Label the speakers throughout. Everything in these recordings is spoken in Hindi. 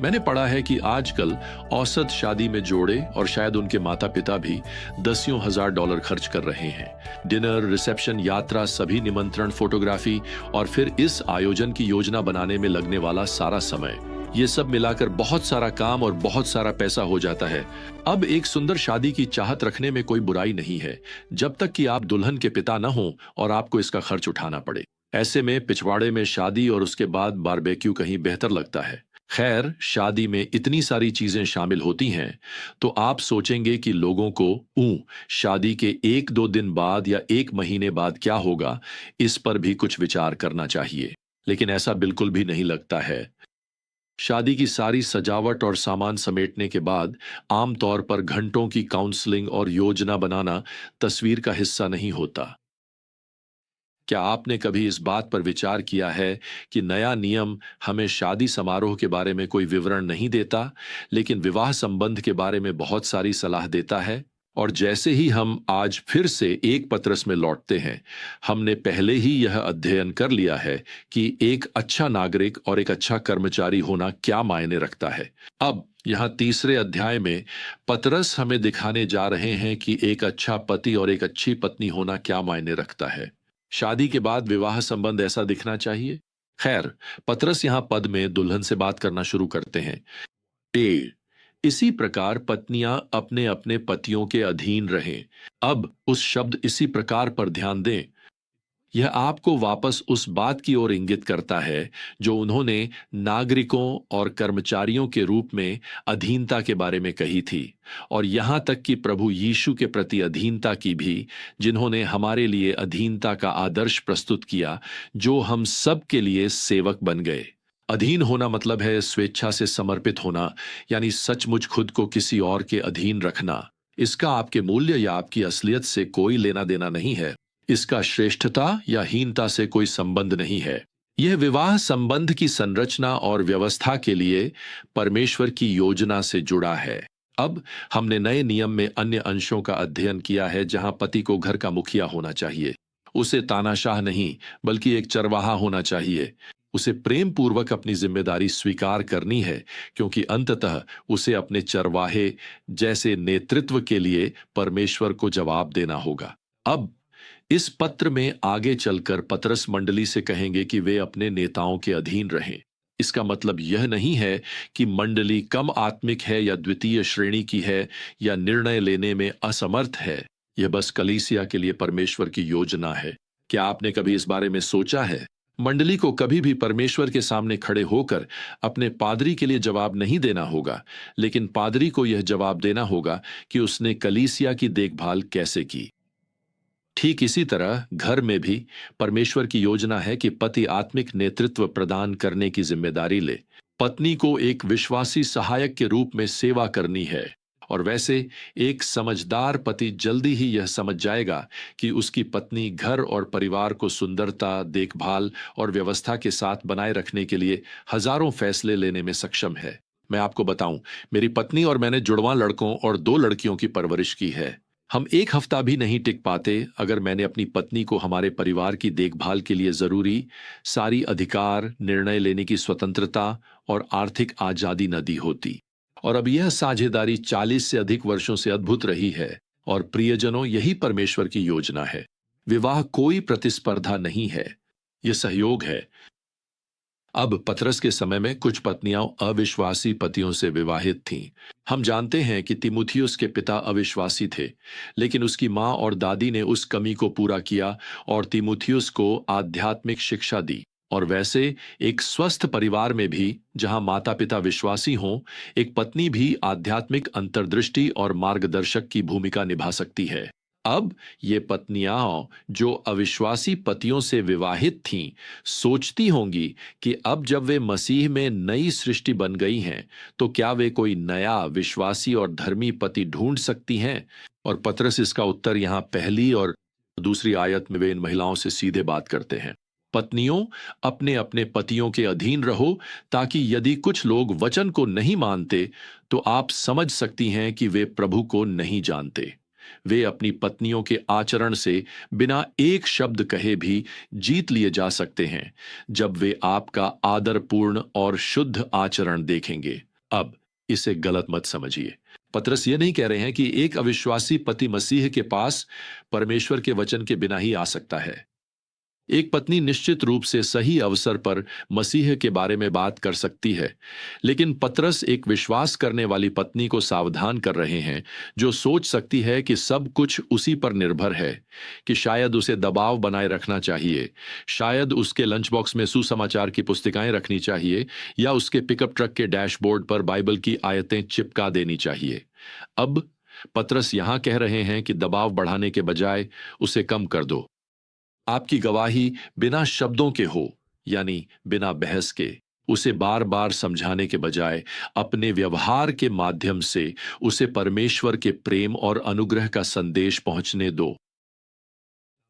Speaker 1: मैंने पढ़ा है कि आजकल औसत शादी में जोड़े और शायद उनके माता पिता भी दसियों हजार डॉलर खर्च कर रहे हैं। डिनर, रिसेप्शन, यात्रा, सभी निमंत्रण, फोटोग्राफी और फिर इस आयोजन की योजना बनाने में लगने वाला सारा समय, ये सब मिलाकर बहुत सारा काम और बहुत सारा पैसा हो जाता है। अब एक सुंदर शादी की चाहत रखने में कोई बुराई नहीं है, जब तक कि आप दुल्हन के पिता न हो और आपको इसका खर्च उठाना पड़े। ऐसे में पिछवाड़े में शादी और उसके बाद बारबेक्यू कहीं बेहतर लगता है। खैर, शादी में इतनी सारी चीजें शामिल होती हैं, तो आप सोचेंगे कि लोगों को शादी के एक दो दिन बाद या एक महीने बाद क्या होगा, इस पर भी कुछ विचार करना चाहिए। लेकिन ऐसा बिल्कुल भी नहीं लगता है। शादी की सारी सजावट और सामान समेटने के बाद आमतौर पर घंटों की काउंसलिंग और योजना बनाना तस्वीर का हिस्सा नहीं होता। क्या आपने कभी इस बात पर विचार किया है कि नया नियम हमें शादी समारोह के बारे में कोई विवरण नहीं देता, लेकिन विवाह संबंध के बारे में बहुत सारी सलाह देता है? और जैसे ही हम आज फिर से एक पत्रस में लौटते हैं, हमने पहले ही यह अध्ययन कर लिया है कि एक अच्छा नागरिक और एक अच्छा कर्मचारी होना क्या मायने रखता है। अब यहाँ तीसरे अध्याय में पतरस हमें दिखाने जा रहे हैं कि एक अच्छा पति और एक अच्छी पत्नी होना क्या मायने रखता है। शादी के बाद विवाह संबंध ऐसा दिखना चाहिए। खैर, पतरस यहां पद में दुल्हन से बात करना शुरू करते हैं। ए, इसी प्रकार पत्नियां अपने अपने पतियों के अधीन रहें। अब उस शब्द इसी प्रकार पर ध्यान दें। यह आपको वापस उस बात की ओर इंगित करता है जो उन्होंने नागरिकों और कर्मचारियों के रूप में अधीनता के बारे में कही थी, और यहां तक कि प्रभु यीशु के प्रति अधीनता की भी, जिन्होंने हमारे लिए अधीनता का आदर्श प्रस्तुत किया, जो हम सब के लिए सेवक बन गए। अधीन होना मतलब है स्वेच्छा से समर्पित होना, यानी सचमुच खुद को किसी और के अधीन रखना। इसका आपके मूल्य या आपकी असलियत से कोई लेना देना नहीं है। इसका श्रेष्ठता या हीनता से कोई संबंध नहीं है। यह विवाह संबंध की संरचना और व्यवस्था के लिए परमेश्वर की योजना से जुड़ा है। अब हमने नए नियम में अन्य अंशों का अध्ययन किया है, जहां पति को घर का मुखिया होना चाहिए। उसे तानाशाह नहीं, बल्कि एक चरवाहा होना चाहिए। उसे प्रेम पूर्वक अपनी जिम्मेदारी स्वीकार करनी है, क्योंकि अंततः उसे अपने चरवाहे जैसे नेतृत्व के लिए परमेश्वर को जवाब देना होगा। अब इस पत्र में आगे चलकर पतरस मंडली से कहेंगे कि वे अपने नेताओं के अधीन रहें। इसका मतलब यह नहीं है कि मंडली कम आत्मिक है या द्वितीय श्रेणी की है या निर्णय लेने में असमर्थ है। यह बस कलीसिया के लिए परमेश्वर की योजना है। क्या आपने कभी इस बारे में सोचा है? मंडली को कभी भी परमेश्वर के सामने खड़े होकर अपने पादरी के लिए जवाब नहीं देना होगा, लेकिन पादरी को यह जवाब देना होगा कि उसने कलीसिया की देखभाल कैसे की। ठीक इसी तरह घर में भी परमेश्वर की योजना है कि पति आत्मिक नेतृत्व प्रदान करने की जिम्मेदारी ले। पत्नी को एक विश्वासी सहायक के रूप में सेवा करनी है, और वैसे एक समझदार पति जल्दी ही यह समझ जाएगा कि उसकी पत्नी घर और परिवार को सुंदरता, देखभाल और व्यवस्था के साथ बनाए रखने के लिए हजारों फैसले लेने में सक्षम है। मैं आपको बताऊं, मेरी पत्नी और मैंने जुड़वां लड़कों और दो लड़कियों की परवरिश की है। हम एक हफ्ता भी नहीं टिक पाते अगर मैंने अपनी पत्नी को हमारे परिवार की देखभाल के लिए जरूरी सारी अधिकार, निर्णय लेने की स्वतंत्रता और आर्थिक आजादी न दी होती। और अब यह साझेदारी 40 से अधिक वर्षों से अद्भुत रही है, और प्रियजनों, यही परमेश्वर की योजना है। विवाह कोई प्रतिस्पर्धा नहीं है, यह सहयोग है। अब पतरस के समय में कुछ पत्नियां अविश्वासी पतियों से विवाहित थीं। हम जानते हैं कि तिमुथियुस के पिता अविश्वासी थे, लेकिन उसकी मां और दादी ने उस कमी को पूरा किया और तिमुथियुस को आध्यात्मिक शिक्षा दी। और वैसे एक स्वस्थ परिवार में भी, जहां माता पिता विश्वासी हों, एक पत्नी भी आध्यात्मिक अंतर्दृष्टि और मार्गदर्शक की भूमिका निभा सकती है। अब ये पत्नियां जो अविश्वासी पतियों से विवाहित थीं, सोचती होंगी कि अब जब वे मसीह में नई सृष्टि बन गई हैं, तो क्या वे कोई नया विश्वासी और धर्मी पति ढूंढ सकती हैं? और पतरस इसका उत्तर यहाँ पहली और दूसरी आयत में वे इन महिलाओं से सीधे बात करते हैं। पत्नियों, अपने अपने पतियों के अधीन रहो, ताकि यदि कुछ लोग वचन को नहीं मानते, तो आप समझ सकती हैं कि वे प्रभु को नहीं जानते। वे अपनी पत्नियों के आचरण से बिना एक शब्द कहे भी जीत लिए जा सकते हैं, जब वे आपका आदरपूर्ण और शुद्ध आचरण देखेंगे। अब इसे गलत मत समझिए। पतरस ये नहीं कह रहे हैं कि एक अविश्वासी पति मसीह के पास परमेश्वर के वचन के बिना ही आ सकता है। एक पत्नी निश्चित रूप से सही अवसर पर मसीह के बारे में बात कर सकती है, लेकिन पतरस एक विश्वास करने वाली पत्नी को सावधान कर रहे हैं, जो सोच सकती है कि सब कुछ उसी पर निर्भर है, कि शायद उसे दबाव बनाए रखना चाहिए, शायद उसके लंच बॉक्स में सुसमाचार की पुस्तिकाएं रखनी चाहिए या उसके पिकअप ट्रक के डैशबोर्ड पर बाइबल की आयतें चिपका देनी चाहिए। अब पतरस यहां कह रहे हैं कि दबाव बढ़ाने के बजाय उसे कम कर दो। आपकी गवाही बिना शब्दों के हो, यानी बिना बहस के, उसे बार बार समझाने के बजाय अपने व्यवहार के माध्यम से उसे परमेश्वर के प्रेम और अनुग्रह का संदेश पहुंचने दो।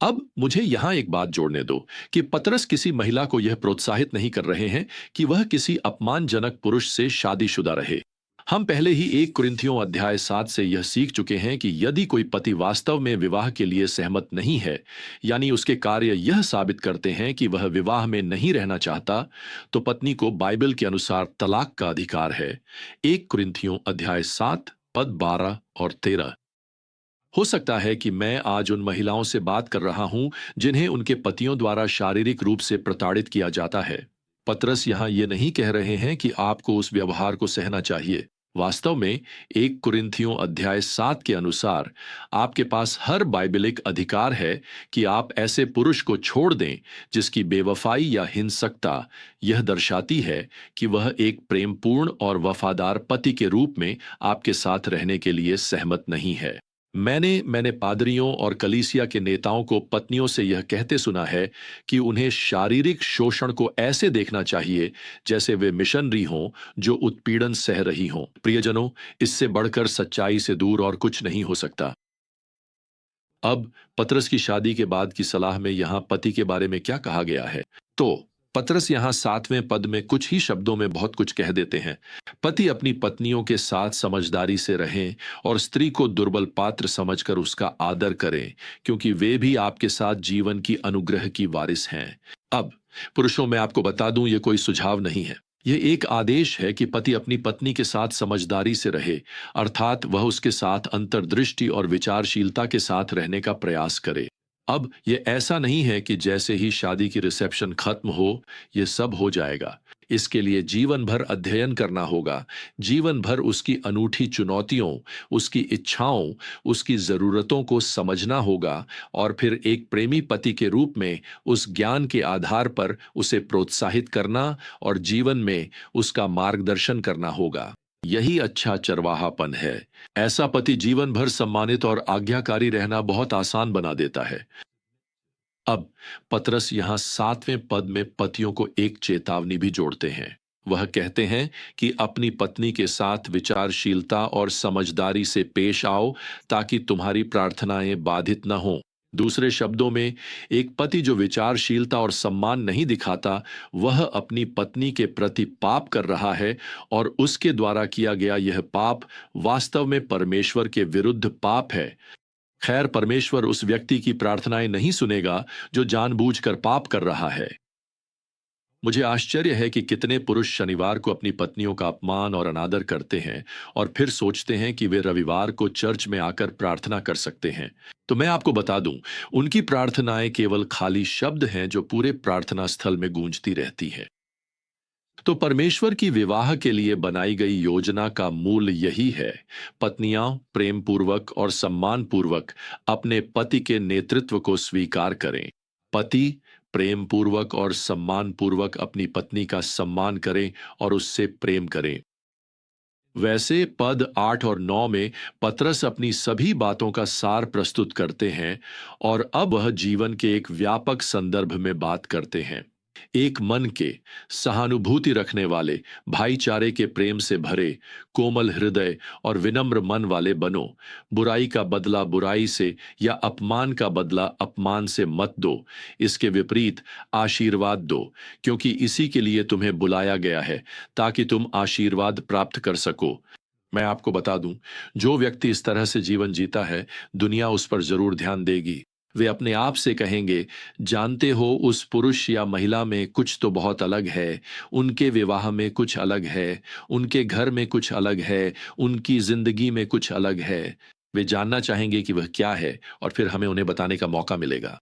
Speaker 1: अब मुझे यहां एक बात जोड़ने दो कि पतरस किसी महिला को यह प्रोत्साहित नहीं कर रहे हैं कि वह किसी अपमानजनक पुरुष से शादीशुदा रहे। हम पहले ही 1 कुरिन्थियों अध्याय 7 से यह सीख चुके हैं कि यदि कोई पति वास्तव में विवाह के लिए सहमत नहीं है, यानी उसके कार्य यह साबित करते हैं कि वह विवाह में नहीं रहना चाहता, तो पत्नी को बाइबल के अनुसार तलाक का अधिकार है। 1 कुरिन्थियों अध्याय 7 पद 12 और 13। हो सकता है कि मैं आज उन महिलाओं से बात कर रहा हूं जिन्हें उनके पतियों द्वारा शारीरिक रूप से प्रताड़ित किया जाता है। पतरस यहां ये नहीं कह रहे हैं कि आपको उस व्यवहार को सहना चाहिए। वास्तव में 1 कुरिन्थियों अध्याय 7 के अनुसार आपके पास हर बाइबलिक अधिकार है कि आप ऐसे पुरुष को छोड़ दें जिसकी बेवफाई या हिंसकता यह दर्शाती है कि वह एक प्रेमपूर्ण और वफादार पति के रूप में आपके साथ रहने के लिए सहमत नहीं है। मैंने पादरियों और कलीसिया के नेताओं को पत्नियों से यह कहते सुना है कि उन्हें शारीरिक शोषण को ऐसे देखना चाहिए जैसे वे मिशनरी हों जो उत्पीड़न सह रही हों। प्रियजनों, इससे बढ़कर सच्चाई से दूर और कुछ नहीं हो सकता। अब पतरस की शादी के बाद की सलाह में यहां पति के बारे में क्या कहा गया है? तो पतरस यहां 7वें पद में कुछ ही शब्दों में बहुत कुछ कह देते हैं। पति अपनी पत्नियों के साथ समझदारी से रहें और स्त्री को दुर्बल पात्र समझकर उसका आदर करें, क्योंकि वे भी आपके साथ जीवन की अनुग्रह की वारिस हैं। अब पुरुषों, मैं आपको बता दूं, यह कोई सुझाव नहीं है। यह एक आदेश है कि पति अपनी पत्नी के साथ समझदारी से रहे, अर्थात वह उसके साथ अंतर्दृष्टि और विचारशीलता के साथ रहने का प्रयास करे। अब यह ऐसा नहीं है कि जैसे ही शादी की रिसेप्शन खत्म हो, यह सब हो जाएगा। इसके लिए जीवन भर अध्ययन करना होगा, जीवन भर उसकी अनूठी चुनौतियों, उसकी इच्छाओं, उसकी जरूरतों को समझना होगा और फिर एक प्रेमी पति के रूप में उस ज्ञान के आधार पर उसे प्रोत्साहित करना और जीवन में उसका मार्गदर्शन करना होगा। यही अच्छा चरवाहापन है। ऐसा पति जीवन भर सम्मानित और आज्ञाकारी रहना बहुत आसान बना देता है। अब पतरस यहां 7वें पद में पतियों को एक चेतावनी भी जोड़ते हैं। वह कहते हैं कि अपनी पत्नी के साथ विचारशीलता और समझदारी से पेश आओ ताकि तुम्हारी प्रार्थनाएं बाधित न हों। दूसरे शब्दों में, एक पति जो विचारशीलता और सम्मान नहीं दिखाता, वह अपनी पत्नी के प्रति पाप कर रहा है और उसके द्वारा किया गया यह पाप वास्तव में परमेश्वर के विरुद्ध पाप है। खैर, परमेश्वर उस व्यक्ति की प्रार्थनाएं नहीं सुनेगा जो जानबूझकर पाप कर रहा है। मुझे आश्चर्य है कि कितने पुरुष शनिवार को अपनी पत्नियों का अपमान और अनादर करते हैं और फिर सोचते हैं कि वे रविवार को चर्च में आकर प्रार्थना कर सकते हैं। तो मैं आपको बता दूं, उनकी प्रार्थनाएं केवल खाली शब्द हैं जो पूरे प्रार्थना स्थल में गूंजती रहती है। तो परमेश्वर की विवाह के लिए बनाई गई योजना का मूल यही है। पत्नियां प्रेम पूर्वक और सम्मान पूर्वक अपने पति के नेतृत्व को स्वीकार करें। पति प्रेम पूर्वक और सम्मान पूर्वक अपनी पत्नी का सम्मान करें और उससे प्रेम करें। वैसे पद 8 और 9 में पतरस अपनी सभी बातों का सार प्रस्तुत करते हैं और अब वह जीवन के एक व्यापक संदर्भ में बात करते हैं। एक मन के, सहानुभूति रखने वाले, भाईचारे के प्रेम से भरे, कोमल हृदय और विनम्र मन वाले बनो। बुराई का बदला बुराई से या अपमान का बदला अपमान से मत दो। इसके विपरीत आशीर्वाद दो, क्योंकि इसी के लिए तुम्हें बुलाया गया है ताकि तुम आशीर्वाद प्राप्त कर सको। मैं आपको बता दूं, जो व्यक्ति इस तरह से जीवन जीता है, दुनिया उस पर जरूर ध्यान देगी। वे अपने आप से कहेंगे, जानते हो, उस पुरुष या महिला में कुछ तो बहुत अलग है, उनके विवाह में कुछ अलग है, उनके घर में कुछ अलग है, उनकी जिंदगी में कुछ अलग है। वे जानना चाहेंगे कि वह क्या है, और फिर हमें उन्हें बताने का मौका मिलेगा।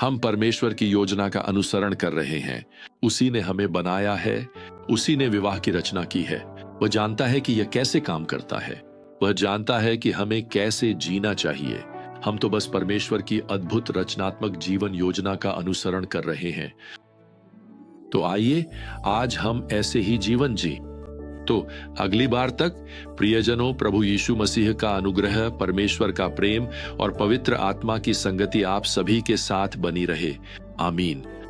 Speaker 1: हम परमेश्वर की योजना का अनुसरण कर रहे हैं। उसी ने हमें बनाया है, उसी ने विवाह की रचना की है। वह जानता है कि यह कैसे काम करता है। वह जानता है कि हमें कैसे जीना चाहिए। हम तो बस परमेश्वर की अद्भुत रचनात्मक जीवन योजना का अनुसरण कर रहे हैं। तो आइए आज हम ऐसे ही जीवन जी। तो अगली बार तक प्रियजनों, प्रभु यीशु मसीह का अनुग्रह, परमेश्वर का प्रेम और पवित्र आत्मा की संगति आप सभी के साथ बनी रहे। आमीन।